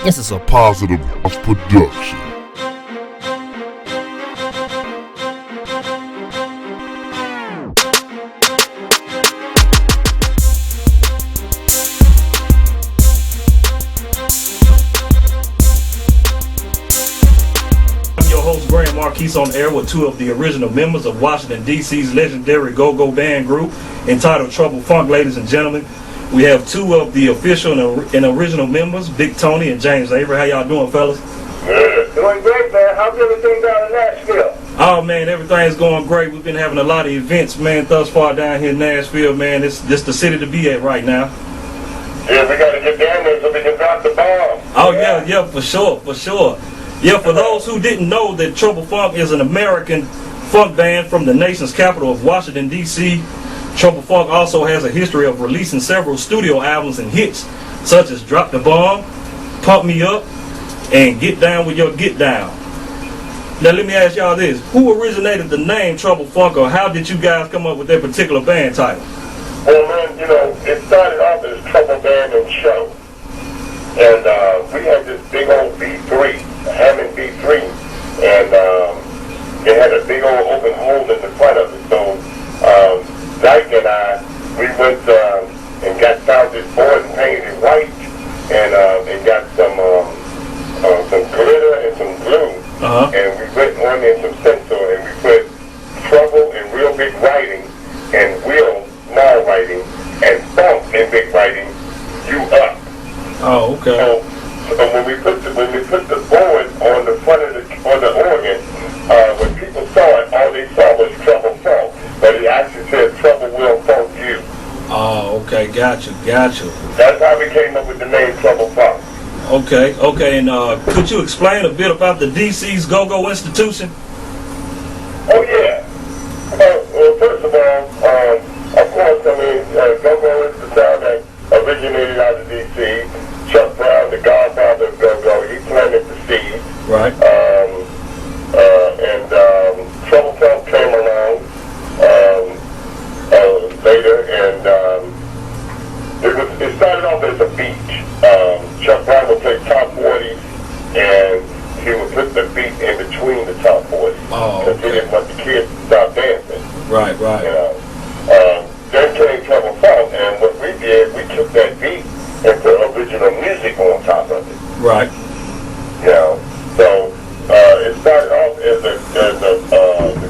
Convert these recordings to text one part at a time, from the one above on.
This is a positive production. Grand Marquis on air with two of the original members of Washington, D.C.'s legendary go-go band group entitled Trouble Funk. Ladies and gentlemen, we have two of the official and original members, Big Tony and James Avery. How y'all doing, fellas? Good. Doing great, man. How's everything down in Nashville? Oh, man, everything's going great. We've been having a lot of events, man, thus far down here in Nashville, man. It's just the city to be at right now. Yeah, we got to get down there so we can drop the bomb. Oh, yeah, for sure. Yeah, for those who didn't know that Trouble Funk is an American funk band from the nation's capital of Washington, D.C., Trouble Funk also has a history of releasing several studio albums and hits, such as Drop the Bomb, Pump Me Up, and Get Down With Your Get Down. Now, let me ask y'all this. Who originated the name Trouble Funk, or how did you guys come up with that particular band title? Well, man, it started off as Trouble Band and Show. And we had this big old B3, a Hammond B3, and it had a big old open hole in the front of it. So Dyke and I, we went and found this board and painted it white, and got some glitter and some glue, and we went on there some stencil, and we put Trouble in real big writing, and Will small writing, and Funk in big writing, You Up. Oh, okay. So when we put the board on the front of the organ, when people saw it, all they saw was Trouble Funk, but it actually said Trouble Will Funk You. Oh, okay, got you. That's how we came up with the name Trouble Funk. Okay, and could you explain a bit about the DC's Go-Go Institution? Oh yeah. Well, first of all, of course, Go-Go is the sound that originated out of DC. Chuck Brown, the godfather of Go-Go, he planted the seed. Right. And Trouble Funk came along later, and it started off as a beat. Chuck Brown would play top 40s, and he would put the beat in between the top 40s. Oh, okay. Because he didn't want the kids to stop dancing. Right. Then came Trouble Funk, and what we did, we took that beat and put original music on top of it. Right. So it started off as the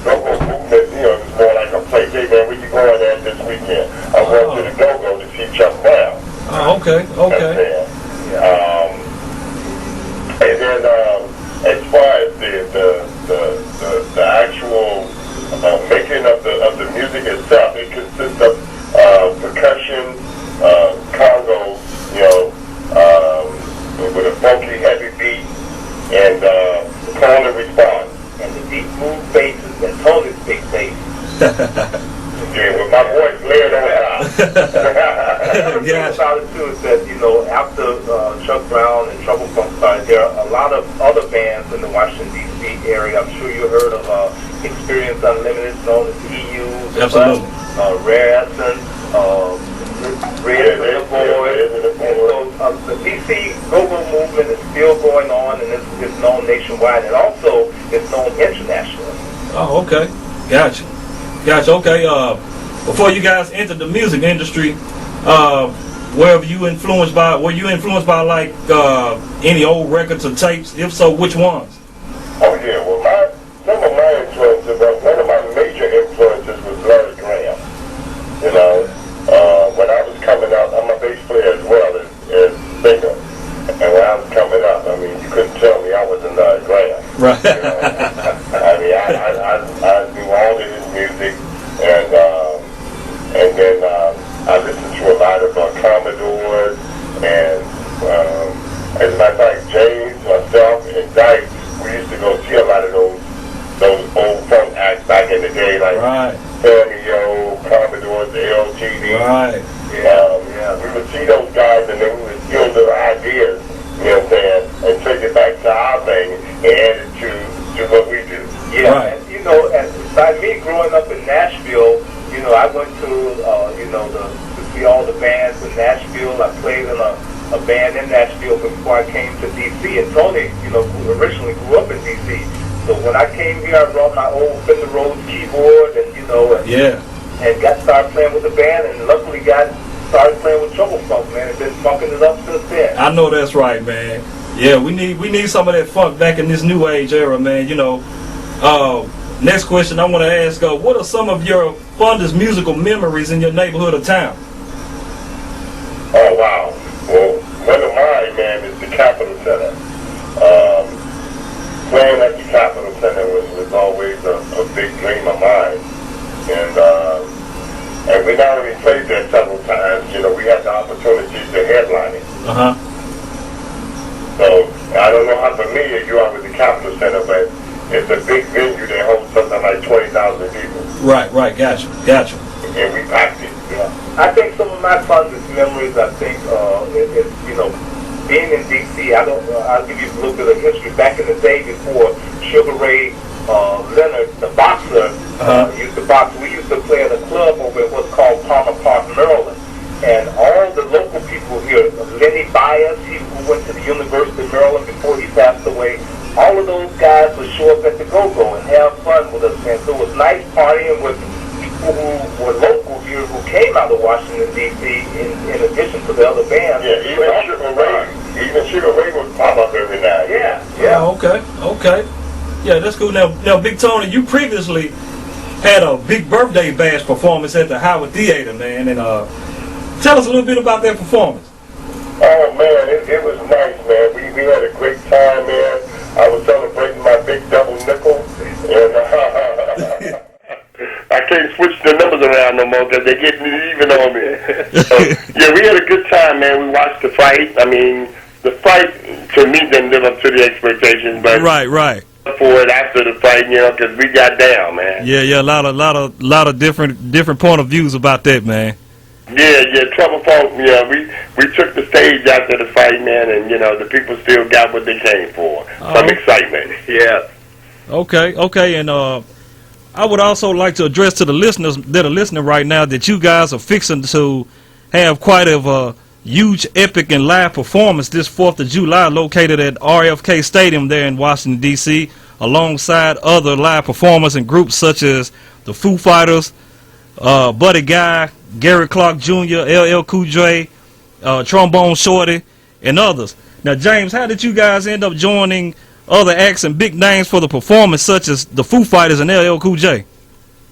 go-go movement. It was more like a play. Hey man, where you going at this weekend? I'm going to the go-go to see Chuck Brown. Oh, okay. And then as far as the actual making of the music itself, it consists of percussion, congas, with a funky, heavy beat, and call and response. And the deep move basses and Tony's big bass. Yeah, with my voice layered on top. Another thing about it too is that, after Chuck Brown and Trouble Funk started, there are a lot of other bands in the Washington, D.C. area. I'm sure you heard of Experience Unlimited, known as EU. Absolutely. Rare Essence, Red Boys. So the DC go-go movement is still going on, and it's known nationwide, and also it's known internationally. Oh, okay. Gotcha. Okay. Before you guys entered the music industry, were you influenced by like any old records or tapes? If so, which ones? Oh yeah. Well, some of my influences, one of my major influences was Larry Graham. When I was coming up, I'm a bass player as well as singer. And when I was coming up, I mean, you couldn't tell me I wasn't Larry Graham. Right. I mean, I knew all of his music, and then I listened to a lot of Commodores, and as a matter of fact, James, myself, and Dyke, we used to go see a lot of those old funk acts back in the day, like Cameo, Commodores, LGD. Right. We would see those guys, and then we would steal their ideas, and take it back to our thing and add it to what we do. Yeah, right. And by me growing up in Nashville, I went to to see all the bands in Nashville. I played in a a band in Nashville before I came to D.C. And Tony, originally grew up in D.C. So when I came here, I brought my old Fender Rhodes keyboard and, and got started playing with the band, and luckily started playing with Trouble Funk, man, and been funking it up since then. I know that's right, man. Yeah, we need some of that funk back in this new age era, man. Next question I want to ask, what are some of your fondest musical memories in your neighborhood or town? Oh, wow. Well, one of mine, man, is the Capitol Center. Playing at the Capitol Center was always a big dream of mine. And we not only played there several times, we had the opportunity to headline it. So, I don't know how familiar you are with the Capitol Center, but it's a big venue that holds something like 20,000 people. Right, gotcha. And we packed it. I think some of my fondest memories, is being in D.C. I'll give you a little bit of history. Back in the day before Sugar Ray Leonard, the boxer, used to box, we used to play at a club over at what's called Palmer Park, Maryland. And all the local people here, Lenny Bias, who went to the University of Maryland before he passed away, all of those guys would show up at the Go-Go and have fun with us, man. So it was nice partying with people who were local here who came out of Washington, D.C., in addition to the other bands. Yeah, even Sugar Ray would pop up every night. Yeah. Oh, okay. Yeah, that's cool. Now, Big Tony, you previously had a big birthday bash performance at the Howard Theater, man, and tell us a little bit about that performance. Oh, man, it was nice, man. We had a great time, man. I was celebrating my big double nickel, and I can't switch the numbers around no more because they're getting even on me. So, yeah, we had a good time, man. We watched the fight. I mean, the fight, to me, didn't live up to the expectations, but Right. For it after the fight, because we got down, man. Yeah, a lot of different point of views about that, man. Yeah, Trouble Funk, we took the stage after the fight, man, and, the people still got what they came for. Some excitement. Yeah. Okay, and I would also like to address to the listeners that are listening right now that you guys are fixing to have quite a huge, epic, and live performance this 4th of July located at RFK Stadium there in Washington, D.C., alongside other live performers and groups such as the Foo Fighters, Buddy Guy, Gary Clark Jr., LL Cool J, Trombone Shorty, and others. Now, James, how did you guys end up joining other acts and big names for the performance, such as the Foo Fighters and LL Cool J?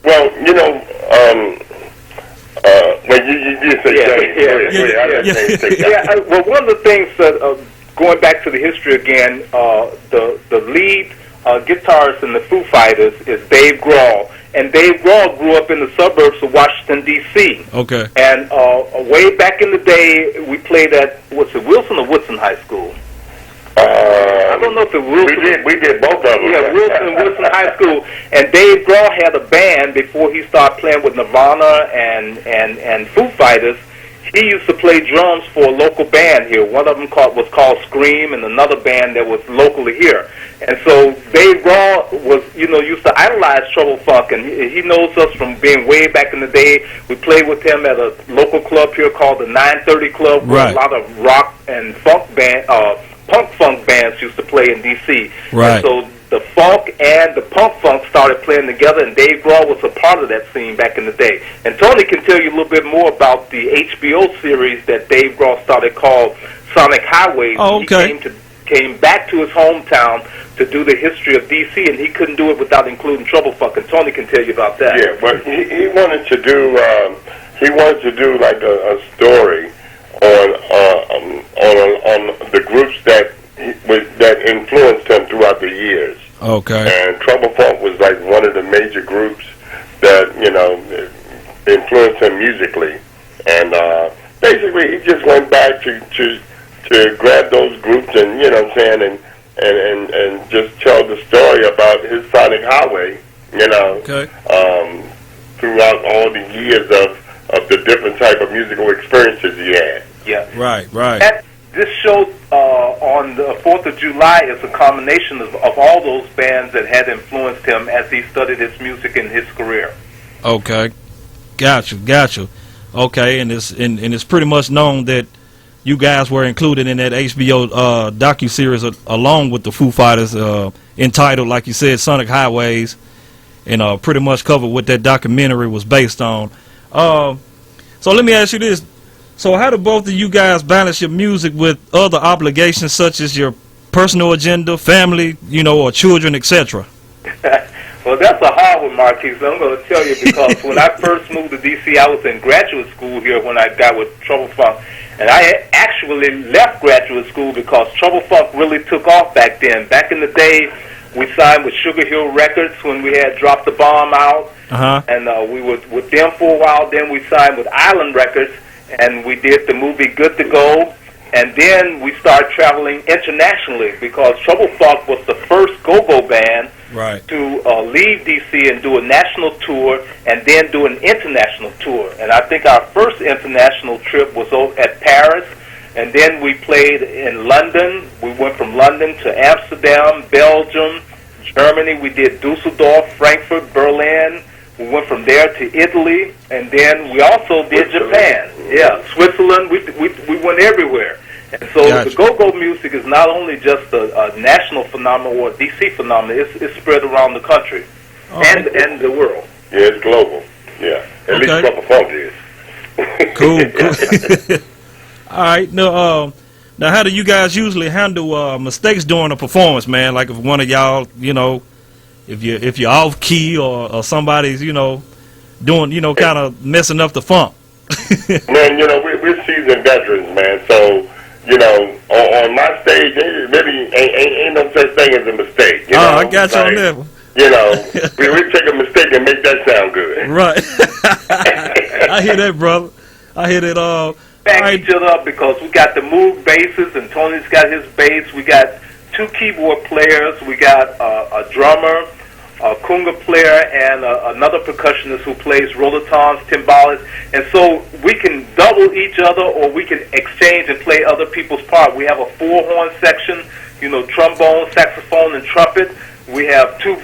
Well, when you say well, one of the things that, going back to the history again, the lead guitarist in the Foo Fighters is Dave Grohl. And Dave Grohl grew up in the suburbs of Washington, D.C. Okay. And way back in the day, we played at, Wilson or Woodson High School? I don't know if it was Wilson. We did both of them. Yeah, Wilson High School. And Dave Grohl had a band before he started playing with Nirvana and Foo Fighters. He used to play drums for a local band here. One of them was called Scream, and another band that was locally here. And so Dave Grohl was, used to idolize Trouble Funk, and he knows us from being way back in the day. We played with him at a local club here called the 930 Club, where a lot of rock and punk funk bands used to play in D.C. Right. And so the funk and the punk funk started playing together, and Dave Grohl was a part of that scene back in the day. And Tony can tell you a little bit more about the HBO series that Dave Grohl started called Sonic Highway. Oh, okay. He came back to his hometown to do the history of D.C., and he couldn't do it without including Trouble Funk, and Tony can tell you about that. Yeah, but he wanted to do like a story on the groups that influenced him throughout the years. Okay. And Trouble Funk was like one of the major groups that influenced him musically, and basically he just went back to grab those groups and and just tell the story about his Sonic Highway, Okay. Throughout all the years of the different type of musical experiences he had. Yeah. Right. This show on the 4th of July is a combination of all those bands that had influenced him as he studied his music in his career. Okay. Gotcha. Okay, and it's pretty much known that you guys were included in that HBO docu-series along with the Foo Fighters, entitled, like you said, Sonic Highways, and pretty much covered what that documentary was based on. So let me ask you this. So how do both of you guys balance your music with other obligations such as your personal agenda, family, or children, etc.? Well, that's a hard one, Marquis. I'm going to tell you, because when I first moved to D.C., I was in graduate school here when I got with Trouble Funk. And I actually left graduate school because Trouble Funk really took off back then. Back in the day, we signed with Sugar Hill Records when we had Drop the Bomb out. And we were with them for a while. Then we signed with Island Records, and we did the movie Good to Go. And then we started traveling internationally because Trouble Funk was the first go-go band to leave D.C. and do a national tour and then do an international tour. And I think our first international trip was at Paris, and then we played in London. We went from London to Amsterdam, Belgium, Germany. We did Dusseldorf, Frankfurt, Berlin. We went from there to Italy, and then we also did Japan. Yeah, Switzerland. We went everywhere. And so the go-go music is not only just a national phenomenon or a D.C. phenomenon. It's spread around the country and the world. Yeah, it's global. Yeah, at least Trouble Funk is. Cool. All right. Now how do you guys usually handle mistakes during a performance, man? Like if one of y'all, if you're off key or somebody's, doing, kind of messing up the funk. Man, we're seasoned veterans, man. So, on my stage, really ain't no such thing as a mistake. I got you on that one. We take a mistake and make that sound good. Right. I hear that, brother. I hear that all. Back each other up because we got the Moog basses and Tony's got his bass. We got 2 keyboard players. We got a drummer, a conga player, and another percussionist who plays rollatones, timbales. And so we can double each other, or we can exchange and play other people's part. We have a 4-horn section, trombone, saxophone, and trumpet. We have two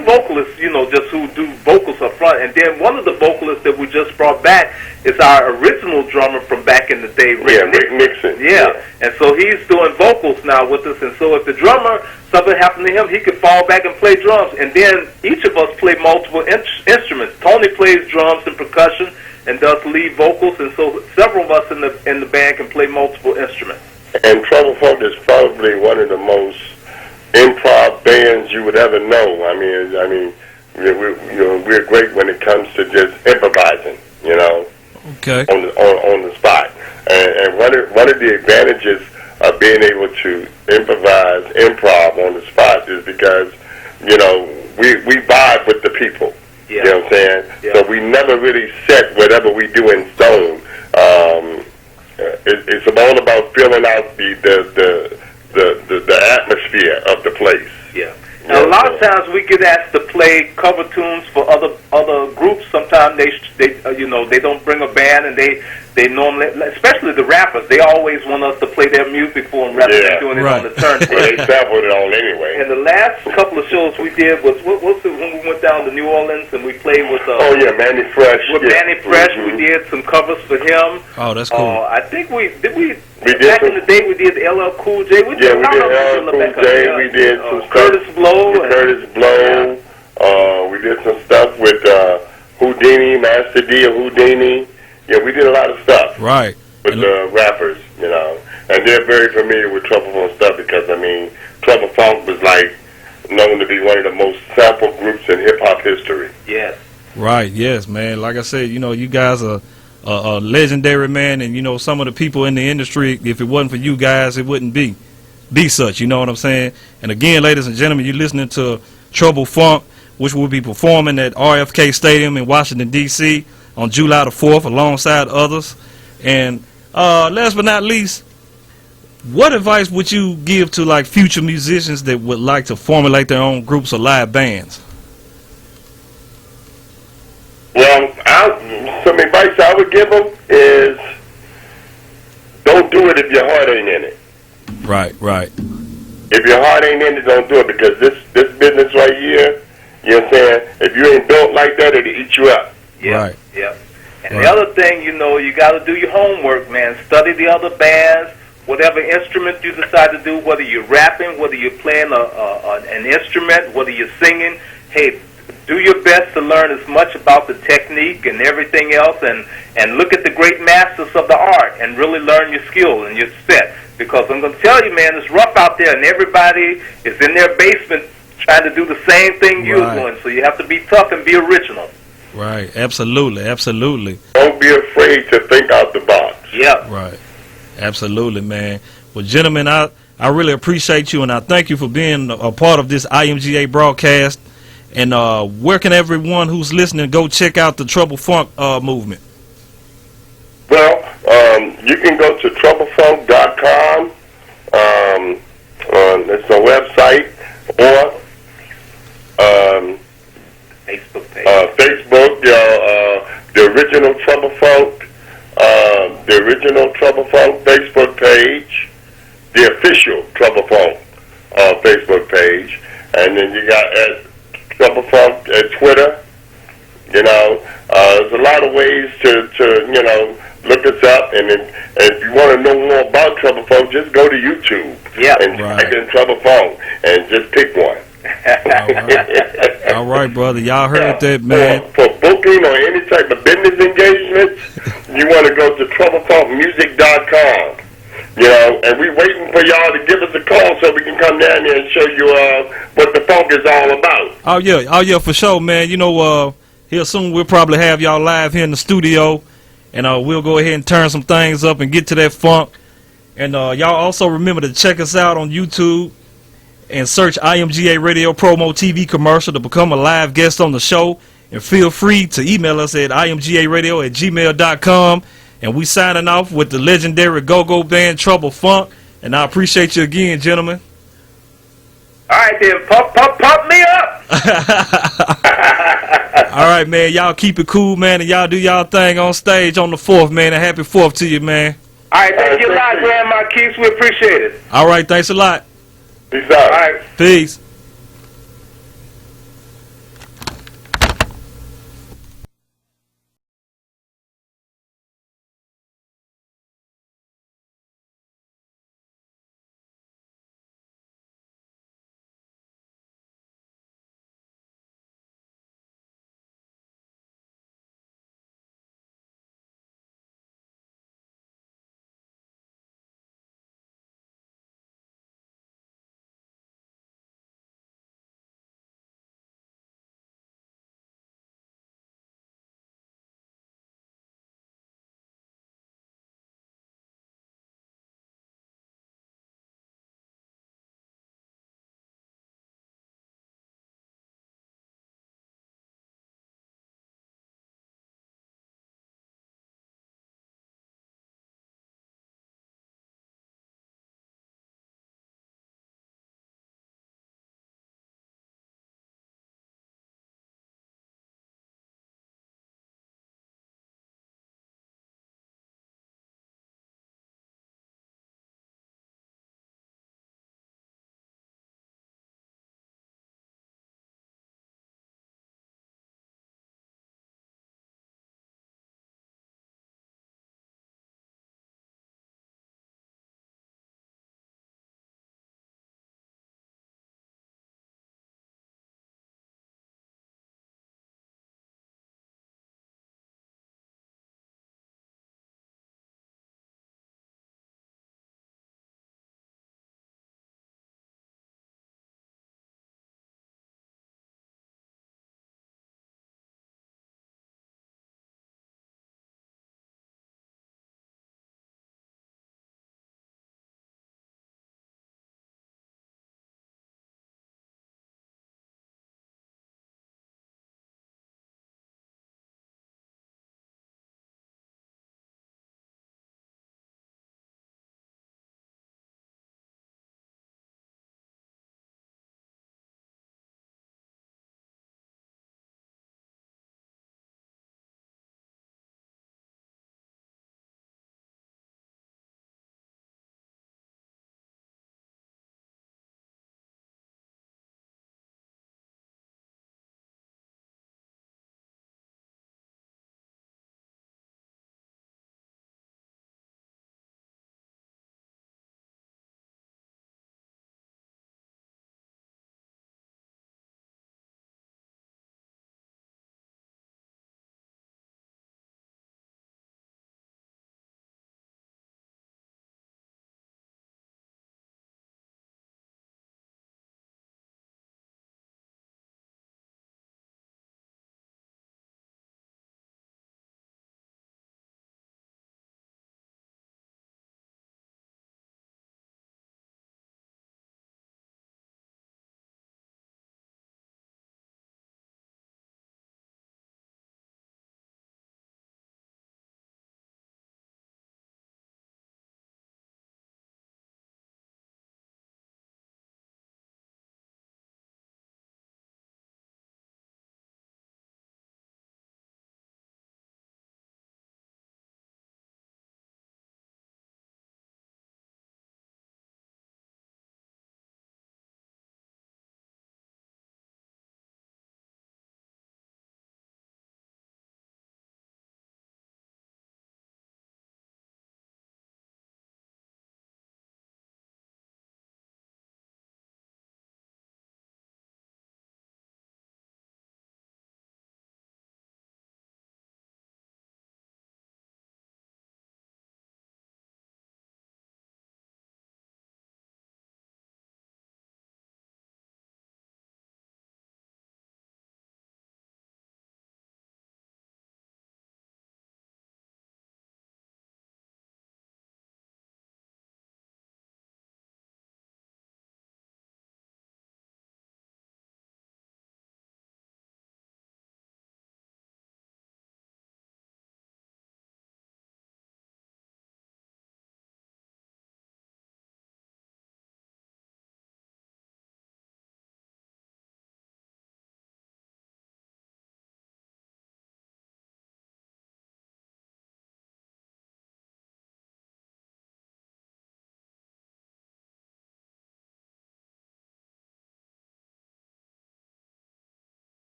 vocalists, just who do vocals up front. And then one of the vocalists that we just brought back is our original drummer from back in the day, Rick Nixon. Yeah, and so he's doing vocals now with us. And so if the drummer, something happened to him, he could fall back and play drums. And then each of us play multiple instruments. Tony plays drums and percussion and does lead vocals. And so several of us in the band can play multiple instruments. And Trouble Funk is probably one of the most improv bands you would ever know. I mean, we're great when it comes to just improvising, okay, on the spot. And one of the advantages of being able to improv on the spot is because we vibe with the people. Yeah. You know what I'm saying? Yeah. So we never really set whatever we do in stone. It's all about feeling out the atmosphere of the place. Yeah. Now, a lot of times we get asked to play cover tunes for other groups. Sometimes they don't bring a band, and they normally, especially the rappers, they always want us to play their music for them rather than doing it on the turntable. Well, they sampled it on anyway. And the last couple of shows we did was when we went down to New Orleans and we played with Manny Fresh. With Manny Fresh, we did some covers for him. Oh, that's cool. I think we back in the day we did LL Cool J. We did LL Cool J. We did some Curtis Blow. We did some stuff with Houdini, Master D of Houdini. Yeah, we did a lot of stuff. Right. With the rappers, and they're very familiar with Trouble Funk stuff because Trouble Funk was known to be one of the most sampled groups in hip hop history. Yes. Right. Yes, man. Like I said, you guys are legendary, man, and some of the people in the industry. If it wasn't for you guys, it wouldn't be such. You know what I'm saying? And again, ladies and gentlemen, you're listening to Trouble Funk, which will be performing at RFK Stadium in Washington D.C. on July the 4th, alongside others. And last but not least, what advice would you give to future musicians that would like to formulate their own groups or live bands? Well, some advice I would give them is don't do it if your heart ain't in it. Right. If your heart ain't in it, don't do it, because this business right here, you know what I'm saying, if you ain't built like that, it'll eat you up. Yeah. Right. Yeah. And the other thing, you know, you got to do your homework, man. Study the other bands, whatever instrument you decide to do, whether you're rapping, whether you're playing an instrument, whether you're singing. Hey, do your best to learn as much about the technique and everything else, and look at the great masters of the art and really learn your skill and your set. Because I'm going to tell you, man, it's rough out there, and everybody is in their basement trying to do the same thing you're doing. So you have to be tough and be original. Right. Absolutely. Absolutely. Don't be afraid to think out the box. Yeah. Right. Absolutely, man. Well, gentlemen, I really appreciate you, and I thank you for being a part of this IMGA broadcast. And where can everyone who's listening go check out the Trouble Funk movement? Well, you can go to troublefunk.com. It's a website, or Facebook page. Facebook, the original Trouble Funk, Facebook page, the official Trouble Funk Facebook page, and then you got Trouble Funk at Twitter. You know, there's a lot of ways to you know, look us up, and if you want to know more about Trouble Funk, just go to YouTube and type in Trouble Funk and just pick one. All right, brother. Y'all heard that, man. For booking or any type of business engagement, you want to go to troublefunkmusic.com. You know, and we're waiting for y'all to give us a call so we can come down there and show you what the funk is all about. Oh yeah, for sure, man. You know, here soon we'll probably have y'all live here in the studio, and we'll go ahead and turn some things up and get to that funk. And y'all also remember to check us out on YouTube and search IMGA Radio Promo TV Commercial to become a live guest on the show. And feel free to email us at imgaradio@gmail.com. And we signing off with the legendary go-go band Trouble Funk. And I appreciate you again, gentlemen. All right, then. Pump me up. All right, man. Y'all keep it cool, man. And y'all do y'all thing on stage on the 4th, man. And happy 4th to you, man. All right, thank you a lot, Grand Marquis. We appreciate it. All right, thanks a lot. Peace out. All right. Peace.